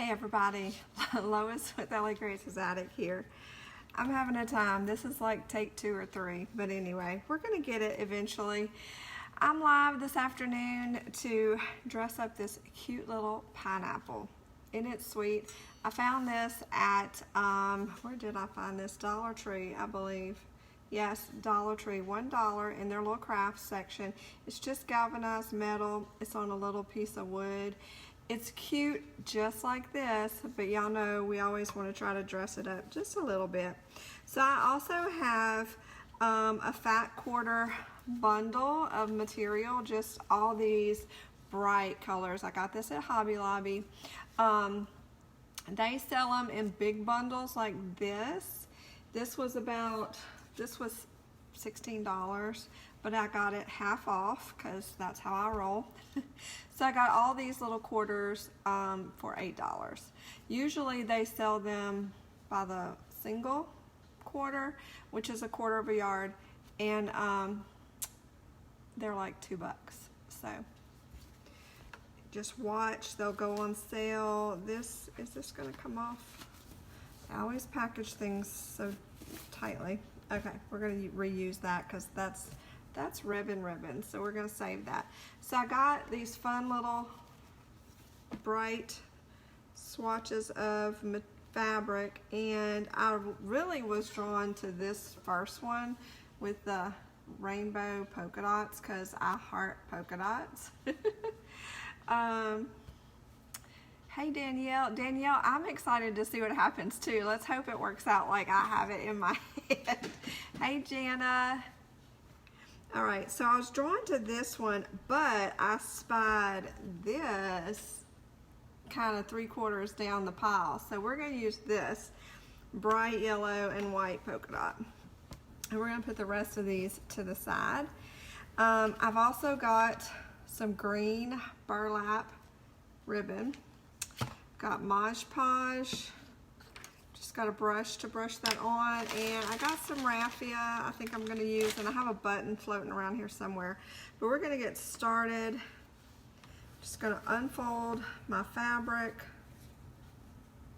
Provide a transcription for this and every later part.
Hey everybody, Lois with LA Grace's Attic here. I'm having a time. This is like take 2 or 3, but anyway, we're gonna get it eventually. I'm live this afternoon to dress up this cute little pineapple. Isn't it sweet? I found this at, where did I find this? Dollar Tree, I believe. Yes, Dollar Tree, $1 in their little craft section. It's just galvanized metal. It's on a little piece of wood. It's cute just like this, but y'all know we always want to try to dress it up just a little bit. So I also have a fat quarter bundle of material, just all these bright colors. I got this at Hobby Lobby. They sell them in big bundles like this. This was $16, but I got it half off because that's how I roll. So I got all these little quarters for $8. Usually they sell them by the single quarter, which is a quarter of a yard, and they're like $2. So just watch, they'll go on sale. Is this gonna come off? I always package things so tightly. Okay, we're gonna reuse that because that's ribbon, so we're gonna save that. So I got these fun little bright swatches of fabric, and I really was drawn to this first one with the rainbow polka dots because I heart polka dots. Hey Danielle, I'm excited to see what happens too. Let's hope it works out like I have it in my head. Hey Jana. All right, so I was drawn to this one, but I spied this kind of 3/4 down the pile. So we're gonna use this bright yellow and white polka dot. And we're gonna put the rest of these to the side. I've also got some green burlap ribbon. Got Mod Podge. Just got a brush to brush that on, and I got some raffia I think I'm gonna use, and I have a button floating around here somewhere. But we're gonna get started. Just gonna unfold my fabric.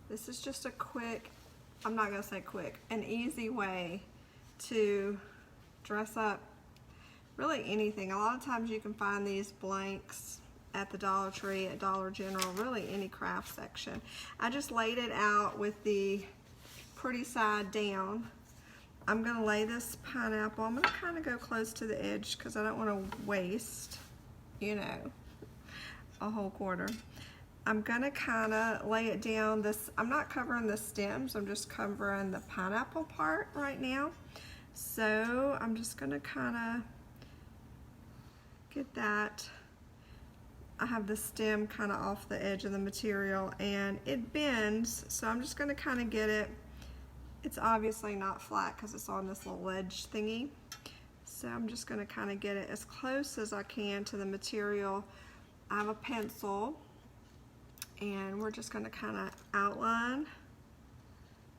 This is just a quick, I'm not gonna say quick, an easy way to dress up really anything. A lot of times you can find these blanks at the Dollar Tree, at Dollar General, really any craft section. I just laid it out with the pretty side down. I'm gonna lay this pineapple, I'm gonna kind of go close to the edge because I don't want to waste, you know, a whole quarter. I'm gonna kind of lay it down. I'm not covering the stems, I'm just covering the pineapple part right now. So I'm just gonna kind of get that. I have the stem kind of off the edge of the material and it bends, so I'm just going to kind of get it. It's obviously not flat because it's on this little ledge thingy, so I'm just going to kind of get it as close as I can to the material. I have a pencil and we're just going to kind of outline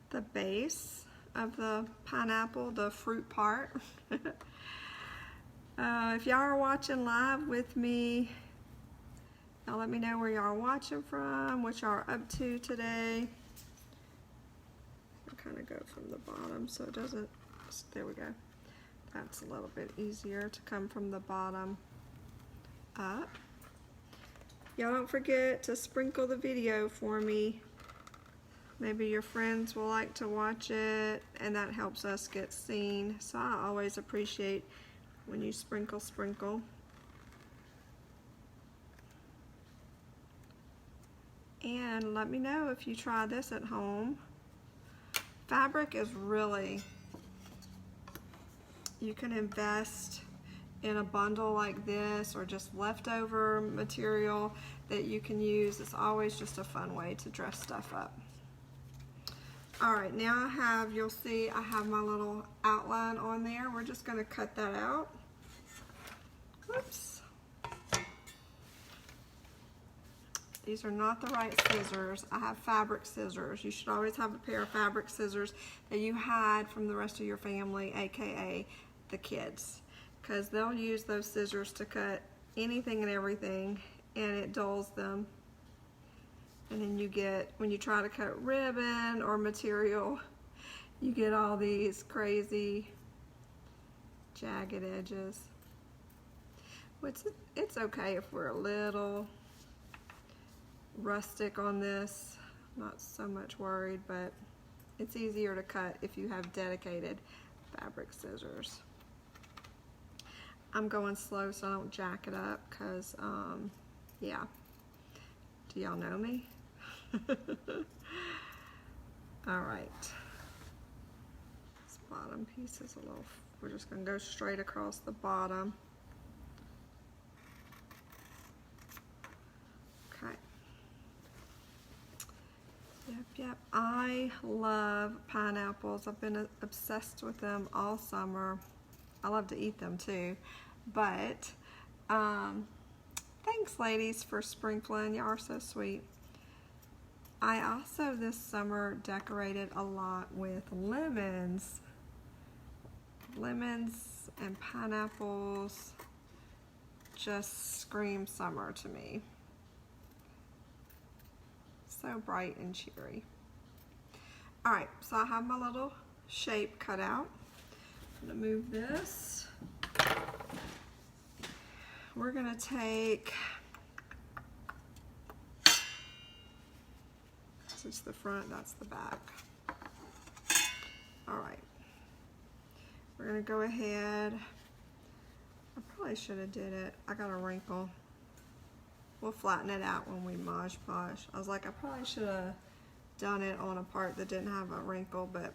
the base of the pineapple, the fruit part. If y'all are watching live with me, now let me know where y'all are watching from, what y'all are up to today. I'll kind of go from the bottom so it doesn't, there we go. That's a little bit easier to come from the bottom up. Y'all don't forget to sprinkle the video for me. Maybe your friends will like to watch it and that helps us get seen. So I always appreciate when you sprinkle. And let me know if you try this at home. Fabric is really, you can invest in a bundle like this or just leftover material that you can use. It's always just a fun way to dress stuff up. All right, now you'll see I have my little outline on there. We're just gonna cut that out. Whoops. These are not the right scissors. I have fabric scissors. You should always have a pair of fabric scissors that you hide from the rest of your family, aka the kids, because they'll use those scissors to cut anything and everything, and it dulls them. And then you get, when you try to cut ribbon or material, you get all these crazy jagged edges. It's okay if we're a little rustic on this. Not so much worried, but it's easier to cut if you have dedicated fabric scissors. I'm going slow so I don't jack it up because, yeah. Do y'all know me? All right. This bottom piece is a little, we're just gonna go straight across the bottom. Okay. Yep. I love pineapples. I've been obsessed with them all summer. I love to eat them too, but thanks ladies for sprinkling. Y'all are so sweet. I also this summer decorated a lot with lemons. Lemons and pineapples just scream summer to me. So bright and cheery. All right, so I have my little shape cut out. I'm gonna move this. We're gonna take, this is the front, that's the back. All right, we're gonna go ahead. I probably should have did it. I got a wrinkle. We'll flatten it out when we Mod Podge. I was like, I probably should have done it on a part that didn't have a wrinkle, but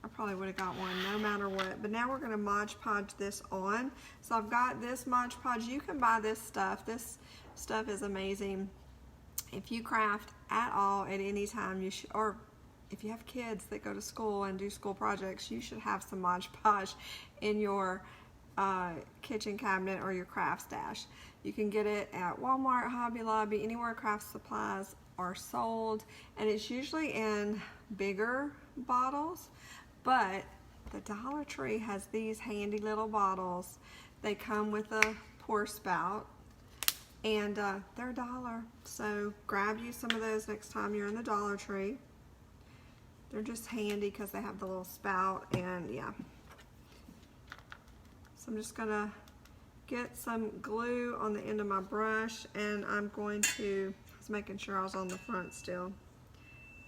I probably would have got one no matter what. But now we're gonna Mod Podge this on. So I've got this Mod Podge. You can buy this stuff. This stuff is amazing. If you craft at all at any time, you should, or if you have kids that go to school and do school projects, you should have some Mod Podge in your kitchen cabinet or your craft stash. You can get it at Walmart, Hobby Lobby, anywhere craft supplies are sold, and it's usually in bigger bottles, but the Dollar Tree has these handy little bottles. They come with a pour spout, and they're $1. So grab you some of those next time you're in the Dollar Tree. They're just handy because they have the little spout, and yeah. So I'm just gonna get some glue on the end of my brush, and I'm going to, I was making sure I was on the front still.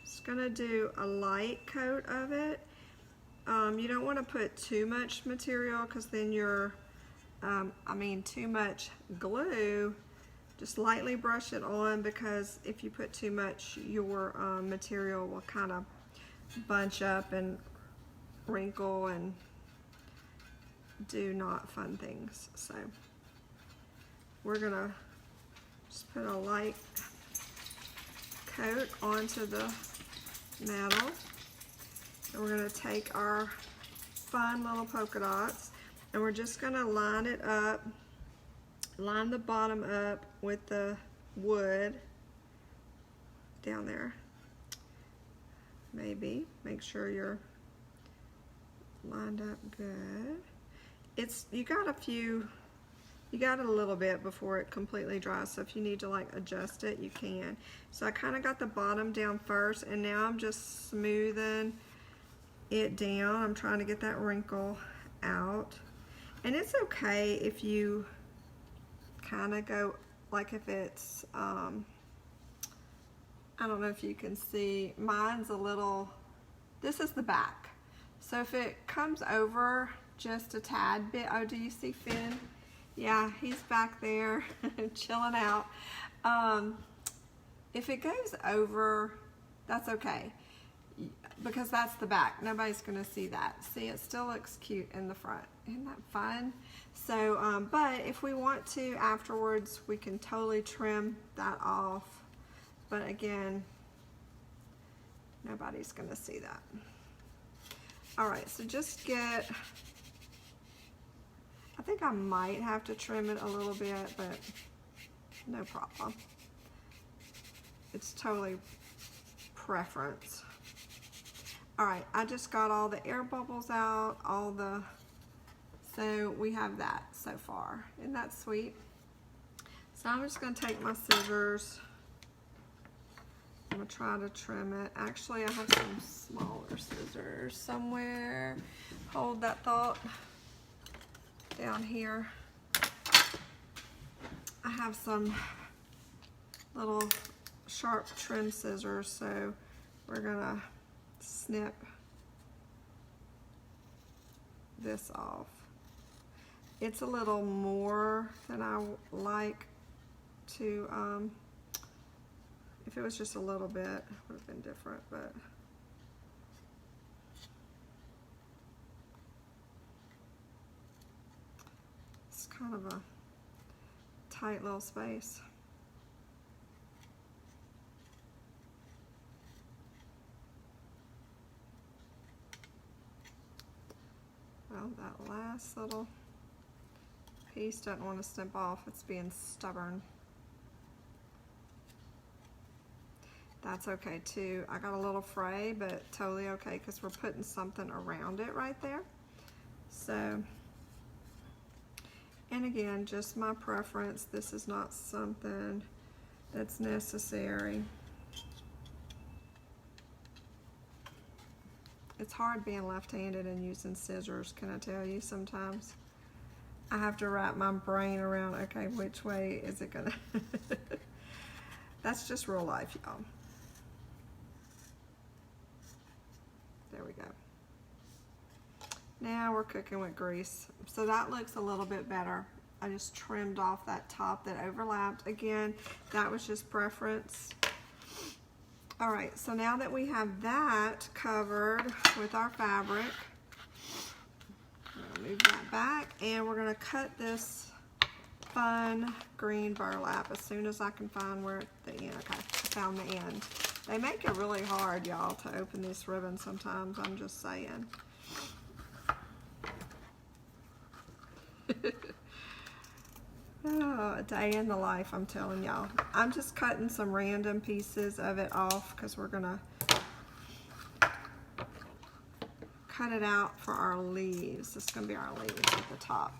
Just gonna do a light coat of it. You don't want to put too much material because then you're, too much glue. Just lightly brush it on, because if you put too much, your material will kind of bunch up and wrinkle and do not fun things. So we're gonna just put a light coat onto the metal, and we're gonna take our fun little polka dots, and we're just gonna line it up, line the bottom up with the wood down there. Maybe make sure you're lined up good. You got a little bit before it completely dries, so if you need to like adjust it, you can. So I kind of got the bottom down first, and now I'm just smoothing it down. I'm trying to get that wrinkle out, and it's okay if you kind of go, like if it's, I don't know if you can see, mine's a little, this is the back. So if it comes over just a tad bit, oh, do you see Finn? Yeah, he's back there chilling out. If it goes over, that's okay, because that's the back. Nobody's gonna see that. See, it still looks cute in the front. Isn't that fun? So, but if we want to afterwards, we can totally trim that off. But again, nobody's gonna see that. All right, so just get, I think I might have to trim it a little bit, but no problem. It's totally preference. All right, I just got all the air bubbles out, so we have that so far. Isn't that sweet? So I'm just gonna take my scissors I'm gonna try to trim it. Actually, I have some smaller scissors somewhere. Hold that thought. Down here, I have some little sharp trim scissors, so we're gonna snip this off. It's a little more than I like to, if it was just a little bit, it would have been different, but it's kind of a tight little space. Well, that last little piece doesn't want to snip off. It's being stubborn. That's okay too. I got a little fray, but totally okay because we're putting something around it right there. So, and again, just my preference. This is not something that's necessary. It's hard being left-handed and using scissors, can I tell you? Sometimes I have to wrap my brain around, okay, which way is it gonna? That's just real life, y'all. There we go. Now we're cooking with grease. So that looks a little bit better. I just trimmed off that top that overlapped. Again, that was just preference. All right, so now that we have that covered with our fabric, I'm gonna move that back, and we're gonna cut this fun green burlap as soon as I can find where the end. Okay, I found the end. They make it really hard, y'all, to open this ribbon sometimes, I'm just saying. Oh, a day in the life, I'm telling y'all. I'm just cutting some random pieces of it off because we're gonna cut it out for our leaves. This is gonna be our leaves at the top.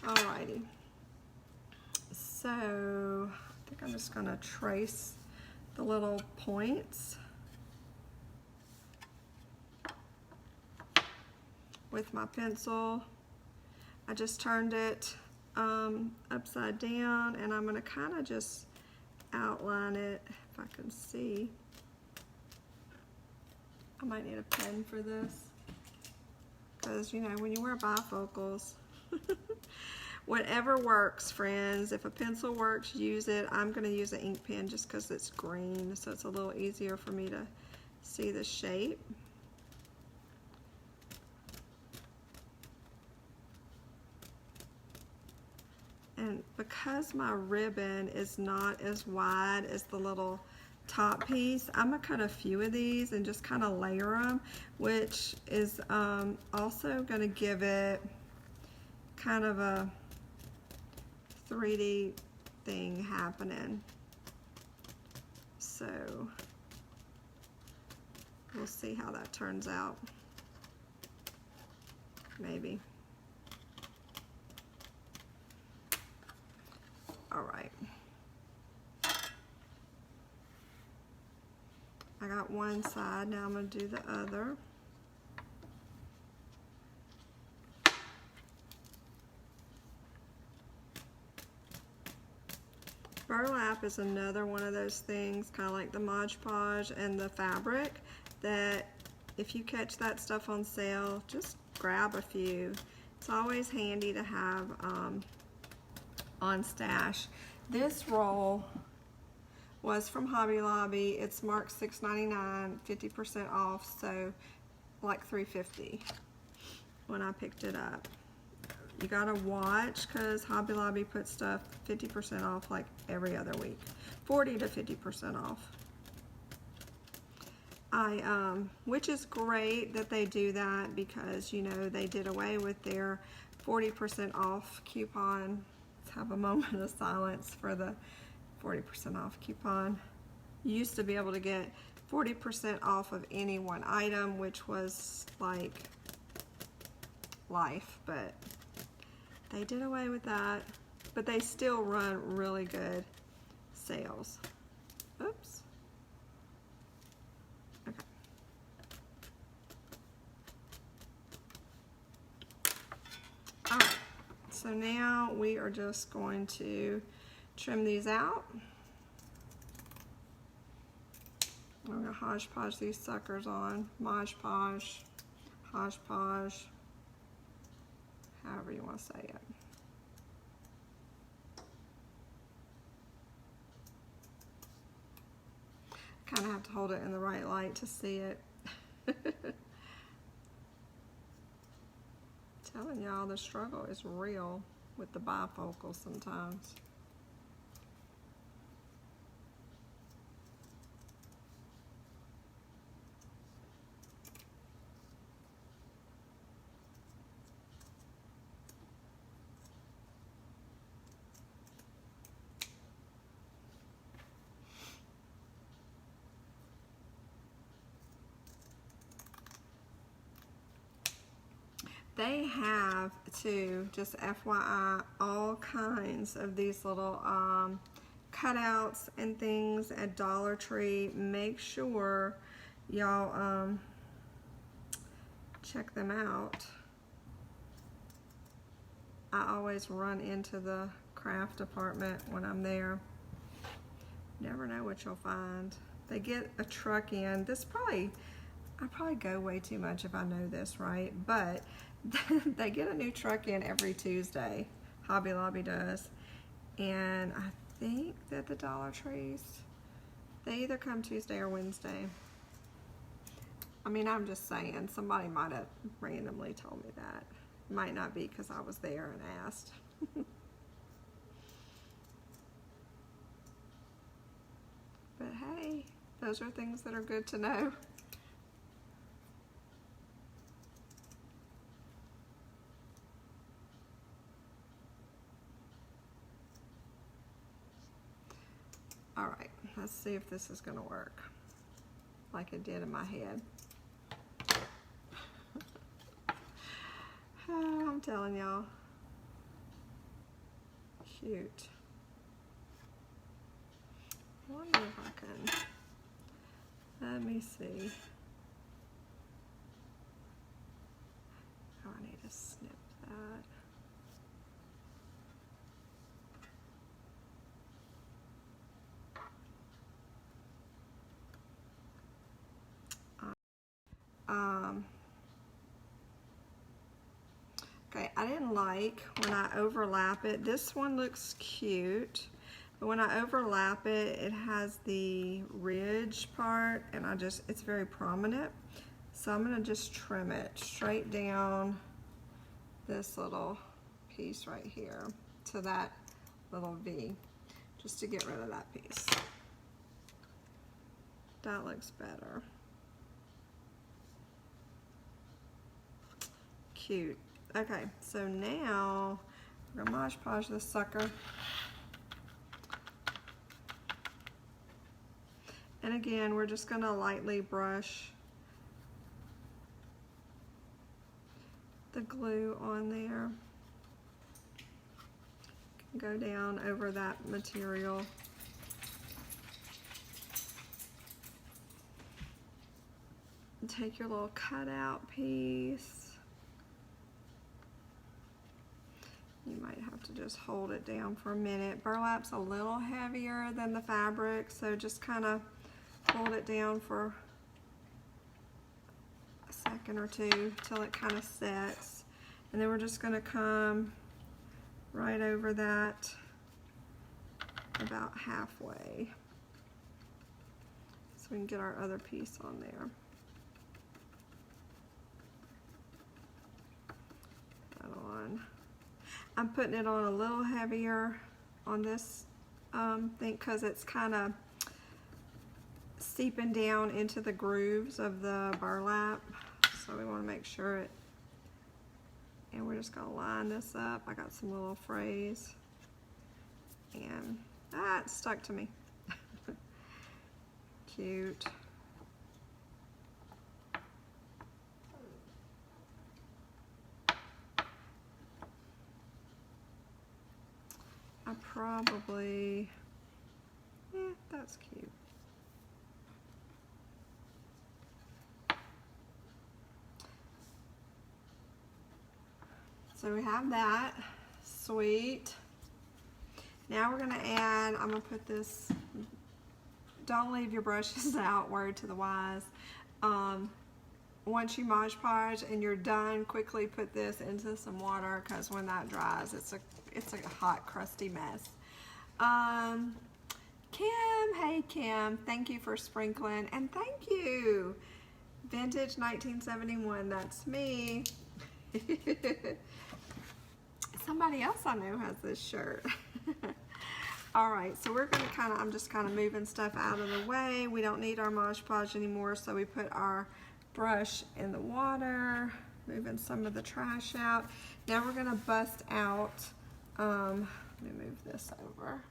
Alrighty. So, I think I'm just gonna trace the little points with my pencil. I just turned it upside down, and I'm gonna kind of just outline it if I can see. I might need a pen for this because, you know, when you wear bifocals, whatever works, friends. If a pencil works, use it. I'm gonna use an ink pen just because it's green, so it's a little easier for me to see the shape. And because my ribbon is not as wide as the little top piece, I'm gonna cut a few of these and just kind of layer them, which is also gonna give it kind of a 3D thing happening. So we'll see how that turns out. Maybe. All right. I got one side, now I'm going to do the other. Burlap is another one of those things, kind of like the Mod Podge and the fabric, that if you catch that stuff on sale, just grab a few. It's always handy to have on stash. This roll was from Hobby Lobby. It's marked $6.99, 50% off, so like $3.50 when I picked it up. You gotta watch because Hobby Lobby puts stuff 50% off like every other week, 40 to 50% off. Which is great that they do that because, you know, they did away with their 40% off coupon. Let's have a moment of silence for the 40% off coupon. You used to be able to get 40% off of any one item, which was like life, but they did away with that. But they still run really good sales. Oops. so now we are just going to trim these out. I'm gonna hodgepodge these suckers on. Modge podge, hodgepodge, however you want to say it. Kind of have to hold it in the right light to see it. Telling y'all, the struggle is real with the bifocals sometimes. They have, too, just FYI, all kinds of these little cutouts and things at Dollar Tree. Make sure y'all check them out. I always run into the craft department when I'm there. Never know what you'll find. They get a truck in. I probably go way too much if I know this, right? But they get a new truck in every Tuesday. Hobby Lobby does. And I think that the Dollar Trees, they either come Tuesday or Wednesday. I mean, I'm just saying, somebody might have randomly told me that. Might not be because I was there and asked. But hey, those are things that are good to know. All right, let's see if this is gonna work like it did in my head. I'm telling y'all. Cute. I wonder if I can, let me see. Oh, I need to snip that. Okay, I didn't like when I overlap it. This one looks cute, but when I overlap it, it has the ridge part, and it's very prominent. So I'm gonna just trim it straight down this little piece right here to that little V, just to get rid of that piece. That looks better. Cute. Okay, so now we're gonna Mod Podge this sucker. And again, we're just gonna lightly brush the glue on there. Go down over that material. And take your little cutout piece. You might have to just hold it down for a minute. Burlap's a little heavier than the fabric, so just kind of hold it down for a second or two till it kind of sets. And then we're just going to come right over that about halfway so we can get our other piece on there. That on. I'm putting it on a little heavier on this thing because it's kind of seeping down into the grooves of the burlap, so we want to make sure it, and we're just going to line this up. I got some little frays, and it stuck to me. Cute. I probably, that's cute. So we have that. sweet. Now we're gonna add, I'm gonna put this, don't leave your brushes out, word to the wise. Once you Mod Podge and you're done, quickly put this into some water, because when that dries, it's a hot, crusty mess. Kim, hey Kim, thank you for sprinkling, and thank you. Vintage 1971, that's me. Somebody else I know has this shirt. All right, so we're gonna I'm just kind of moving stuff out of the way. We don't need our Mod Podge anymore, so we put our brush in the water, moving some of the trash out. Now we're gonna bust out, let me move this over,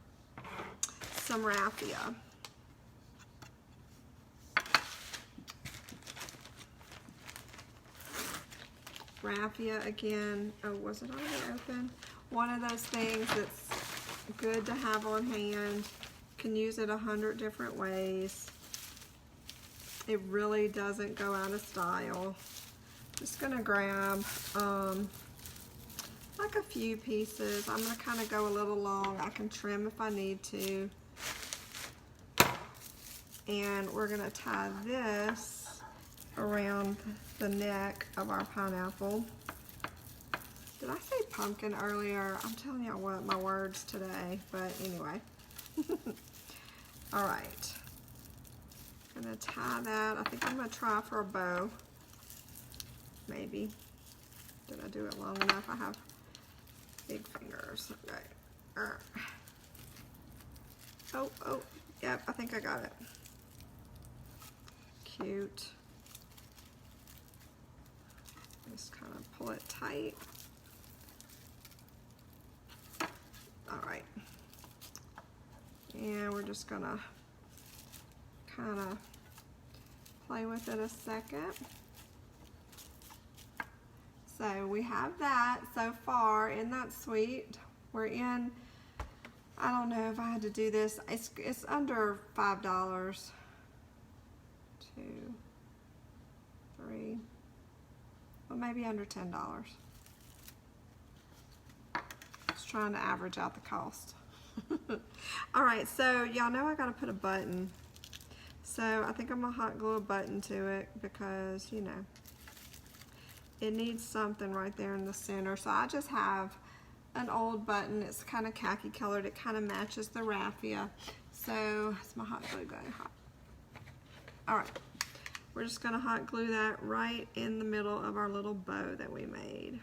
some raffia. Raffia again, oh, was it already open? One of those things that's good to have on hand. Can use it 100 different ways. It really doesn't go out of style. Just gonna grab like a few pieces. I'm gonna kind of go a little long. I can trim if I need to. And we're gonna tie this around the neck of our pineapple. Did I say pumpkin earlier? I'm telling y'all what, my words today, but anyway. All right, gonna tie that. I think I'm gonna try for a bow, maybe. Did I do it long enough? I have big fingers. Okay. Oh, yep, I think I got it. Cute. Just kind of pull it tight. All right. And we're just gonna kind of play with it a second. So we have that so far. Isn't that sweet? We're in, I don't know if I had to do this. It's under $5. 2, 3, well, maybe under $10. Just trying to average out the cost. All right, so y'all know I gotta put a button. So I think I'm gonna hot glue a button to it because, you know, it needs something right there in the center. So I just have an old button. It's kind of khaki colored. It kind of matches the raffia. So it's my hot glue going hot. All right, we're just gonna hot glue that right in the middle of our little bow that we made.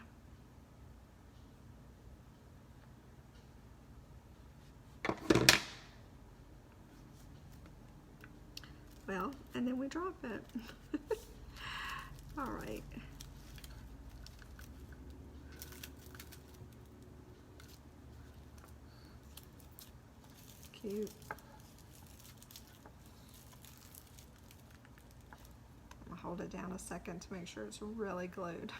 Well, and then we drop it. All right. Cute. I'm gonna hold it down a second to make sure it's really glued.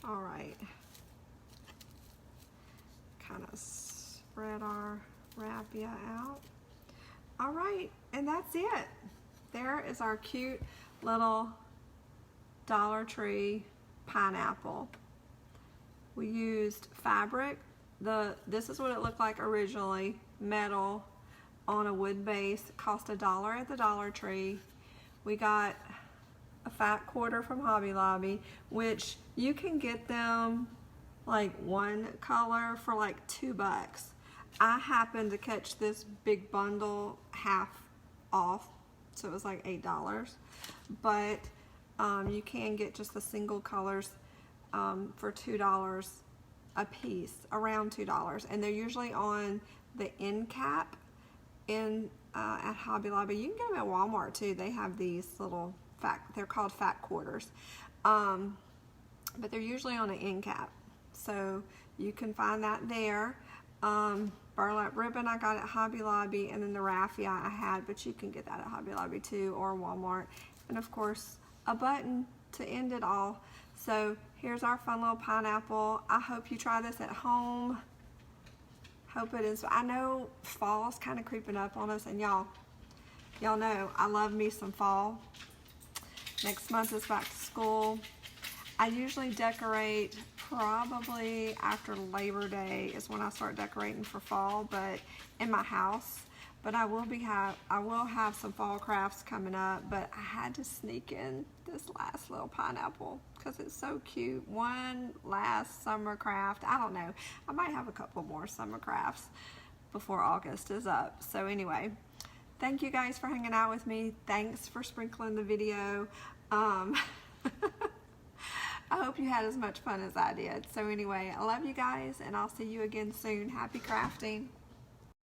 All right. Kind of spread our raffia out. All right, and that's it. There is our cute little Dollar Tree pineapple. We used fabric. This is what it looked like originally, metal on a wood base. It cost $1 at the Dollar Tree. We got a fat quarter from Hobby Lobby, which you can get them like one color for like $2. I happened to catch this big bundle half off, so it was like $8. But you can get just the single colors for $2 a piece, around $2, and they're usually on the end cap at Hobby Lobby. You can get them at Walmart too. They have these little they're called fat quarters, but they're usually on an end cap, so you can find that there. Burlap ribbon I got at Hobby Lobby, and then the raffia I had, but you can get that at Hobby Lobby too, or Walmart. And of course a button to end it all. So here's our fun little pineapple. I hope you try this at home. Hope it is. I know fall's kind of creeping up on us, and y'all know I love me some fall. Next month is back to school. I usually decorate probably after Labor Day is when I start decorating for fall, but in my house. But I will have some fall crafts coming up, but I had to sneak in this last little pineapple because it's so cute. One last summer craft. I don't know. I might have a couple more summer crafts before August is up. So anyway, thank you guys for hanging out with me. Thanks for sprinkling the video. I hope you had as much fun as I did. So anyway, I love you guys, and I'll see you again soon. Happy crafting.